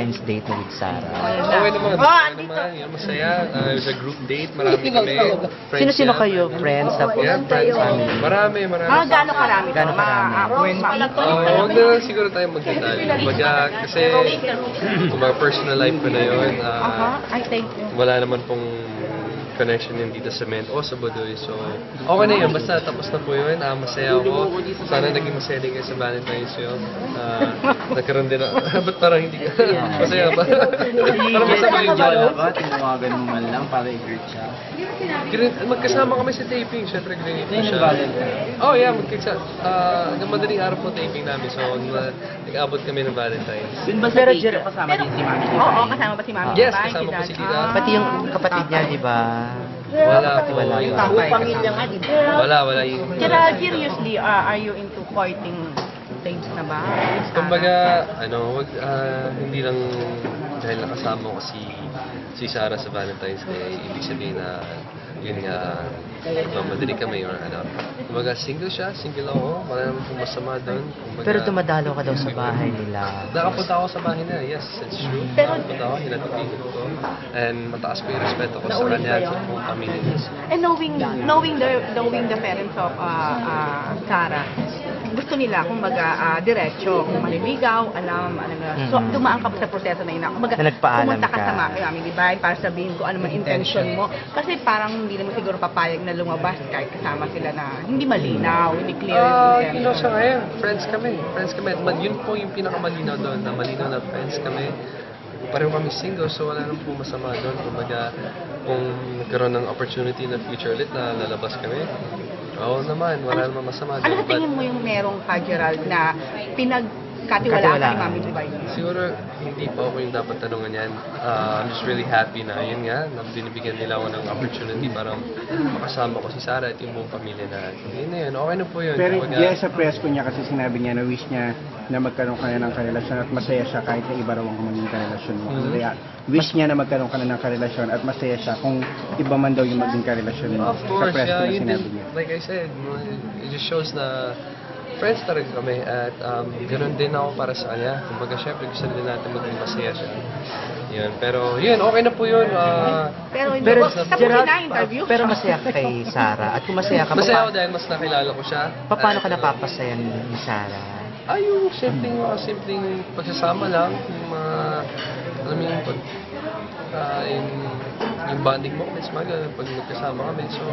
Valentine's date mo with Sarah? Okay naman. Okay naman. Yan, masaya. It was a group date. Marami kami. Friends Sino-sino yan. kayo? Friends? Tapos Yeah, friends. family? Marami. Gaano karami? Gaano karami? Huwag na lang siguro tayo magdetalye. Kumbaga, kasi kung mga personal life ko na yun, I thank you. wala naman pong connection yung dito sa Ment o sa Budoy. So, okay na yun. Basta tapos na po yun. Masaya ako. Sana naging masaya din kayo sa Valentine's yun. Nagkaroon din ako. Ba't parang hindi ka? Masaya ba? Parang masama yung jowa. ba? Tinawagan mo man lang para i-greet siya. Magkasama kami sa taping. Siyempre, grinit ko Ngayon siya. yung Valentine's. Oh, yeah. Hanggang madaling araw po taping namin. So, nag-abot kami ng Valentine's. Dun ba sa Pero date Jer- ka kasama din si Mami? Oo, kasama ba si Mami? Yes, Diba? kasama po si Tita. Pati yung kapatid niya, di ba? Wala po. Wala. Yung Tatay. pamilya nga, di ba? Wala. Gerald, seriously, are you into courting stage na ba? Kumbaga, hindi lang dahil nakasama ko si Sarah sa Valentine's Day, ibig sabihin na yun nga, mamadali kami or ano. Kumbaga, single siya, single ako, wala naman pong masama doon. Kumbaga, Pero dumadalo ka daw sa bahay nila. nakapunta ako sa bahay na, yes, it's true. Nakapunta ako, hinatutunan ko. And mataas po yung respeto ko sa kanya at sa buong pamilya niya. And knowing the parents of Sarah, gusto nila, kumbaga, diretso, kung maliligaw, alam. So, dumaan ka pa sa proseso na yun. Kumbaga, Na nagpaalam pumunta ka ka. sa Mami Divine para sabihin ko ano man intention mo. Kasi parang hindi naman siguro papayag na lumabas kahit kasama sila na hindi malinaw, hindi clear yung intention. Sa ngayon, friends kami. Yun po yung pinakamalinaw doon, na malinaw na friends kami. Pareho kami single, so wala nang po masama doon. Kumbaga, kung nagkaroon ng opportunity na future ulit na lalabas kami, oo naman, wala namang masama doon. Ano sa tingin mo yung merong ka, Gerald, na pinagkatiwalaan ka ni Mami Divine? Siguro, hindi pa ako yung dapat tanungan yan. I'm just really happy na yun nga, na binibigyan nila ako ng opportunity para makasama ko si Sarah at yung buong pamilya na yun na yun. Okay na po yun. Pero Kumbaga, yes, sa press ko niya kasi sinabi niya na wish niya na magkaroon ka na ng karelasyon at masaya siya kahit na iba raw ang maging karelasyon mo. Kaya wish niya na magkaroon ka na ng karelasyon at masaya siya kung iba man daw yung maging karelasyon mo. Of Sa course, press ko yeah, na yun sinabi din. niya. Like I said, it just shows na friends talaga kami at ganoon din ako para sa kanya. Kumbaga, syempre gusto din natin maging masaya siya. Yun, pero yun, okay na po yun. Pero hindi Pero ko, tapos Gerald, na interview. pero masaya ka kay Sarah. At kung masaya ka, Masaya ako dahil mas nakilala ko siya. paano ka At, napapasaya ni Sarah? yung simpleng pagsasama lang, yung mga, alam mo yung yung bonding moments, mga pag magkasama kami. So,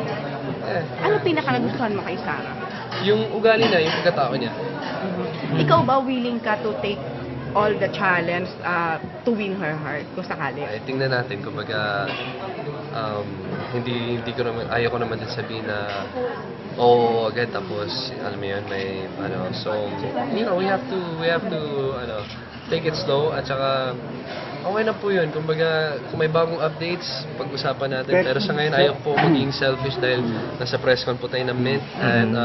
Ano pinaka nagustuhan mo kay Sarah? yung ugali na, yung pagkatao niya. Ikaw ba willing ka to take all the challenge to win her heart kung sakali? Ay, tingnan natin, kumbaga, hindi ko naman, ayaw ko naman din sabihin na, agad, tapos, alam mo yun, may, so, we have to, take it slow, at saka, okay na po yun, kumbaga, kung may bagong updates, pag-usapan natin, pero sa ngayon, ayaw po maging selfish dahil nasa press con po tayo ng Mint, and,